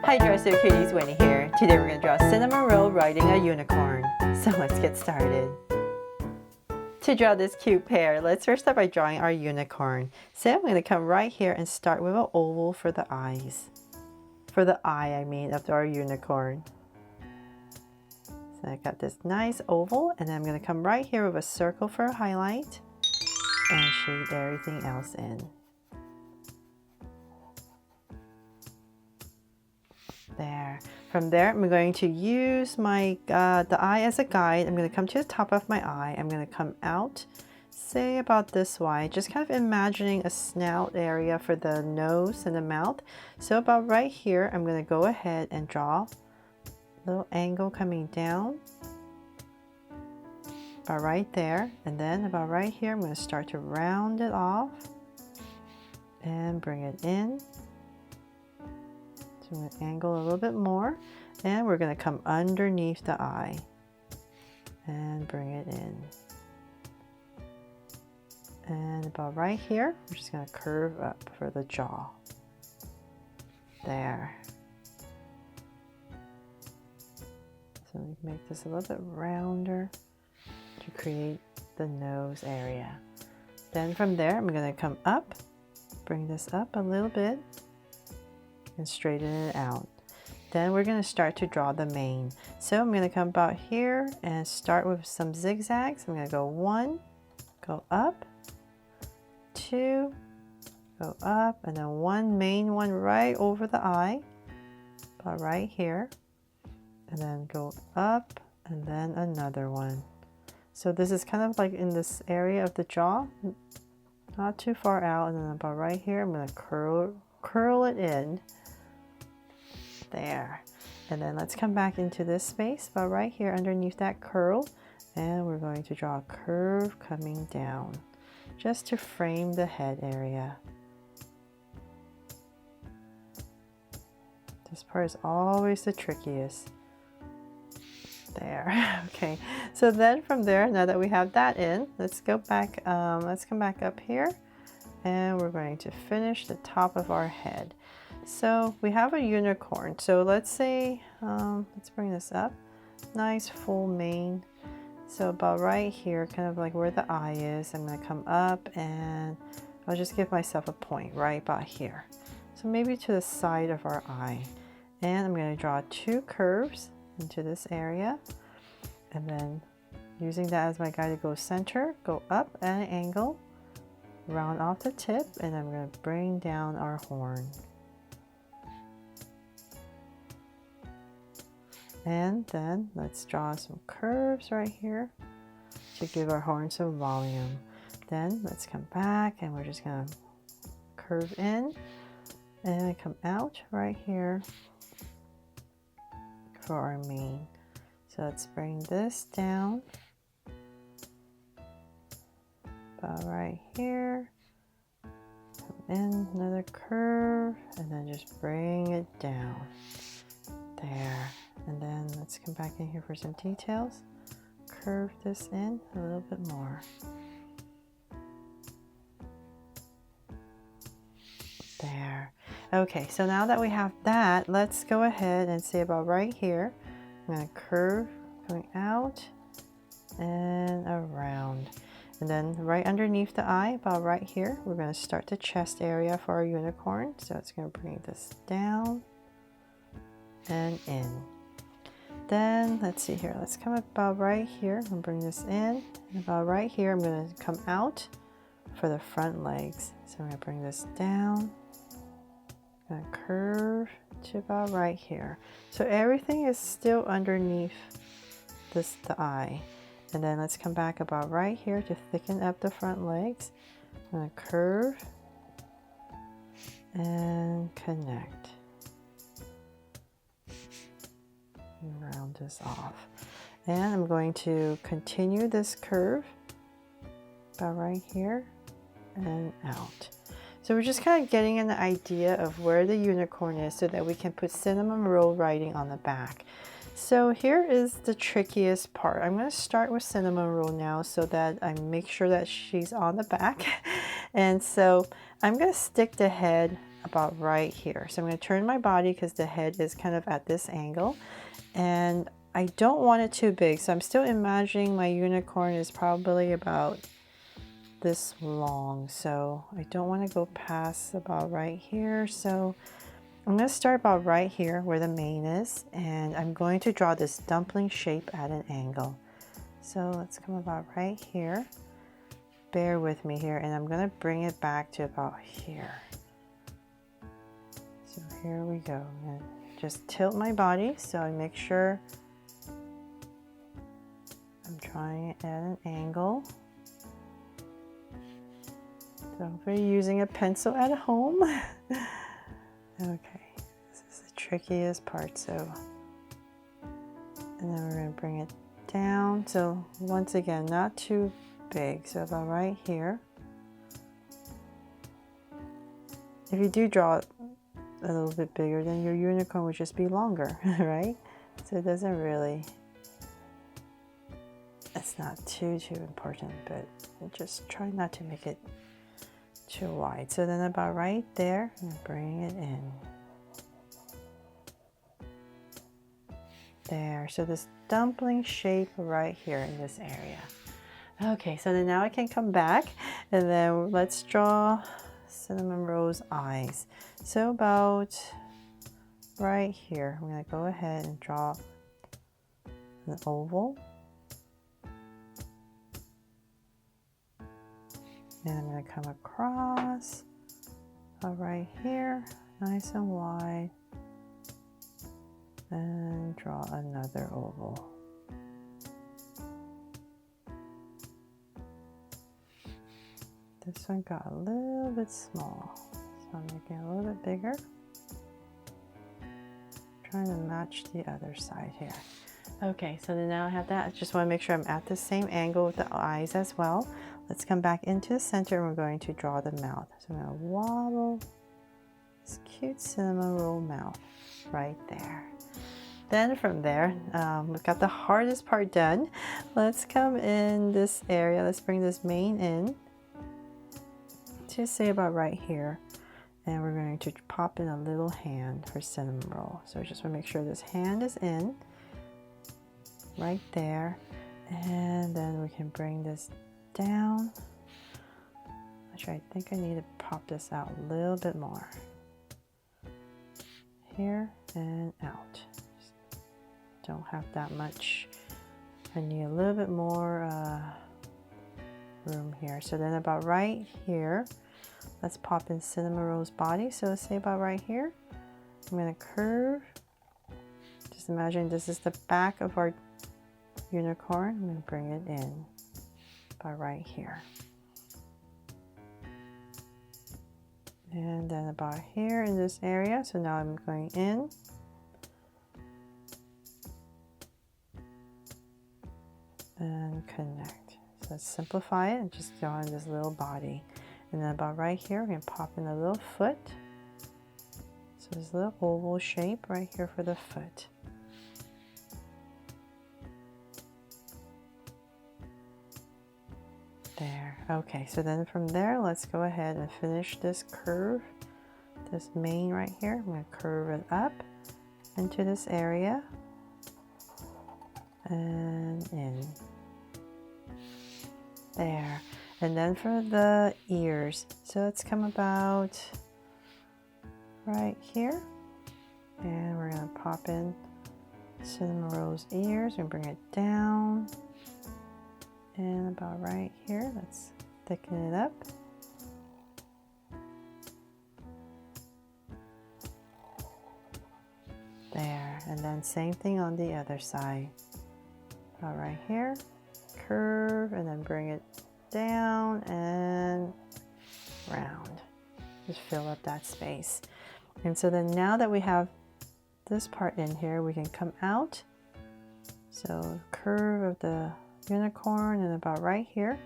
Hi Dresser Cuties, Winnie here. Today we're going to draw Cinnamoroll riding a unicorn. So let's get started. To draw this cute pair, let's first start by drawing our unicorn. So I'm going to come right here and start with an oval for the eyes. For the eye, of our unicorn. So I got this nice oval, and then I'm going to come right here with a circle for a highlight and shade everything else in. There. From there, I'm going to use my the eye as a guide. I'm going to come to the top of my eye. I'm going to come out, say about this wide, just kind of imagining a snout area for the nose and the mouth. So about right here, I'm going to go ahead and draw a little angle coming down. About right there. And then about right here, I'm going to start to round it off and bring it in. So I'm going to angle a little bit more, and we're going to come underneath the eye and bring it in. And about right here, we're just going to curve up for the jaw. There. So we can make this a little bit rounder to create the nose area. Then from there, I'm going to come up, bring this up a little bit, and straighten it out. Then we're going to start to draw the mane. So I'm going to come about here and start with some zigzags. I'm going to go 1, go up, 2, go up, and then one main one right over the eye, about right here, and then go up, and then another one. So this is kind of like in this area of the jaw, not too far out, and then about right here, I'm going to curl it in. There. And then let's come back into this space about right here underneath that curl, and we're going to draw a curve coming down just to frame the head area. This part is always the trickiest. There. Okay, so then from there, now that we have that in, let's go back, let's come back up here, and we're going to finish the top of our head. So we have a unicorn. So let's say, let's bring this up. Nice full mane. So about right here, kind of like where the eye is, I'm going to come up and I'll just give myself a point right about here. So maybe to the side of our eye. And I'm going to draw 2 curves into this area. And then using that as my guide to go center, go up at an angle, round off the tip, and I'm going to bring down our horn. And then let's draw some curves right here to give our horn some volume. Then let's come back and we're just going to curve in and come out right here for our mane. So let's bring this down about right here. Come in, another curve, and then just bring it down. There. And then let's come back in here for some details. Curve this in a little bit more. There. Okay, so now that we have that, let's go ahead and say about right here, I'm going to curve going out and around. And then right underneath the eye, about right here, we're going to start the chest area for our unicorn. So it's going to bring this down and in. Then let's see here, let's come about right here and bring this in. And about right here, I'm going to come out for the front legs. So I'm going to bring this down, I'm going to curve to about right here. So everything is still underneath the eye. And then let's come back about right here to thicken up the front legs. I'm going to curve and connect. Round this off, and I'm going to continue this curve about right here and out. So we're just kind of getting an idea of where the unicorn is so that we can put Cinnamoroll writing on the back. So here is the trickiest part. I'm going to start with Cinnamoroll now so that I make sure that she's on the back. And so I'm going to stick the head about right here. So I'm going to turn my body because the head is kind of at this angle, and I don't want it too big. So I'm still imagining my unicorn is probably about this long. So I don't want to go past about right here. So I'm going to start about right here where the mane is, and I'm going to draw this dumpling shape at an angle. So let's come about right here. Bear with me here, and I'm going to bring it back to about here. So here we go. I'm going to just tilt my body so I make sure I'm drawing it at an angle. So if you're using a pencil at home. Okay, this is the trickiest part. So, and then we're going to bring it down. So once again, not too big. So about right here. If you do draw it a little bit bigger, then your unicorn would just be longer, right? So it doesn't really, it's not too important, but just try not to make it too wide. So then about right there, I'm gonna bring it in. There, so this dumpling shape right here in this area. Okay, so then now I can come back, and then let's draw Cinnamoroll's eyes. So about right here, I'm going to go ahead and draw an oval. And I'm going to come across right here, nice and wide, and draw another oval. This one got a little bit small, so I'm making it a little bit bigger. Trying to match the other side here. Okay, so then now I have that. I just want to make sure I'm at the same angle with the eyes as well. Let's come back into the center, and we're going to draw the mouth. So I'm going to wobble this cute Cinnamoroll mouth right there. Then from there, we've got the hardest part done. Let's come in this area. Let's bring this mane in to say about right here, and we're going to pop in a little hand for Cinnamoroll. So just want to make sure this hand is in right there, and then we can bring this down. Actually, I think I need to pop this out a little bit more here and out. Just don't have that much. I need a little bit more room here. So then about right here, let's pop in Cinnamoroll's body. So let's say about right here, I'm going to curve. Just imagine this is the back of our unicorn. I'm going to bring it in about right here. And then about here in this area. So now I'm going in. And connect. So let's simplify it and just draw in this little body. And then about right here, we're going to pop in a little foot. So this little oval shape right here for the foot. There. Okay, so then from there, let's go ahead and finish this curve, this mane right here. I'm going to curve it up into this area and in. There. And then for the ears, so let's come about right here, and we're going to pop in Cinnamoroll's ears and bring it down, and about right here, let's thicken it up. There, and then same thing on the other side. About right here, curve, and then bring it down and round. Just fill up that space. And so then now that we have this part in here, we can come out. So curve of the unicorn, and about right here,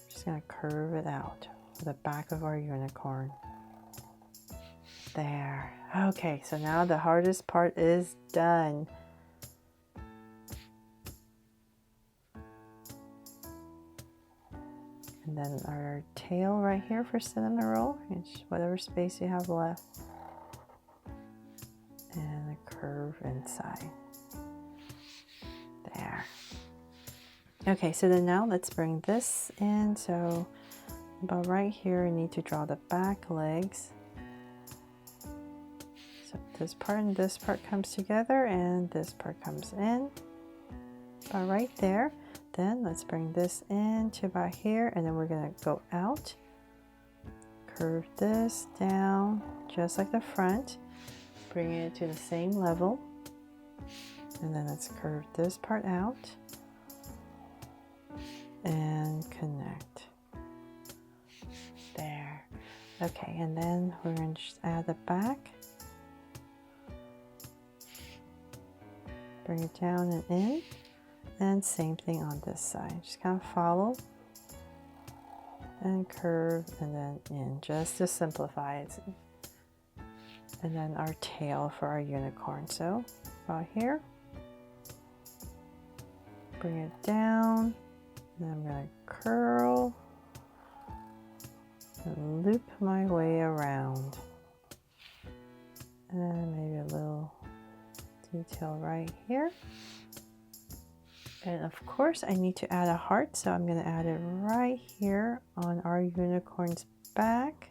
just going to curve it out for the back of our unicorn. There. Okay, so now the hardest part is done. And then our tail right here for Cinnamoroll, whatever space you have left. And a curve inside. There. Okay, so then now let's bring this in. So about right here, you need to draw the back legs. So this part and this part comes together and this part comes in. About right there. Then let's bring this in to about here and then we're gonna go out. Curve this down just like the front. Bring it to the same level. And then let's curve this part out. And connect. There. Okay, and then we're going to just add the back. Bring it down and in. And same thing on this side. Just kind of follow. And curve and then in, just to simplify it. And then our tail for our unicorn. So, about here. Bring it down. And I'm going to curl and loop my way around. And maybe a little detail right here. And of course I need to add a heart, so I'm going to add it right here on our unicorn's back.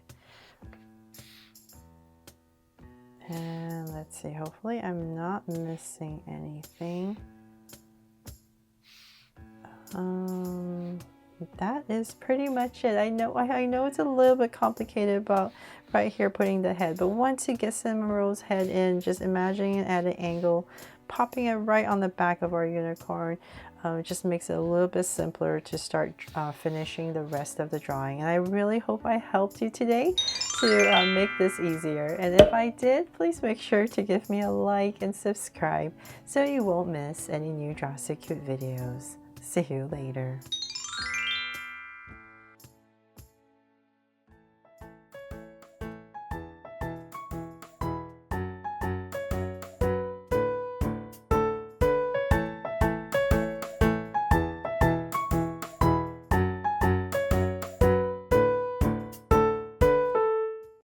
And let's see, hopefully I'm not missing anything. That is pretty much it. I know it's a little bit complicated about right here putting the head, but once you get Cinnamoroll's head in, just imagining it at an angle, popping it right on the back of our unicorn, it just makes it a little bit simpler to start finishing the rest of the drawing. And I really hope I helped you today to make this easier. And if I did, please make sure to give me a like and subscribe so you won't miss any new Draw So Cute videos. See you later.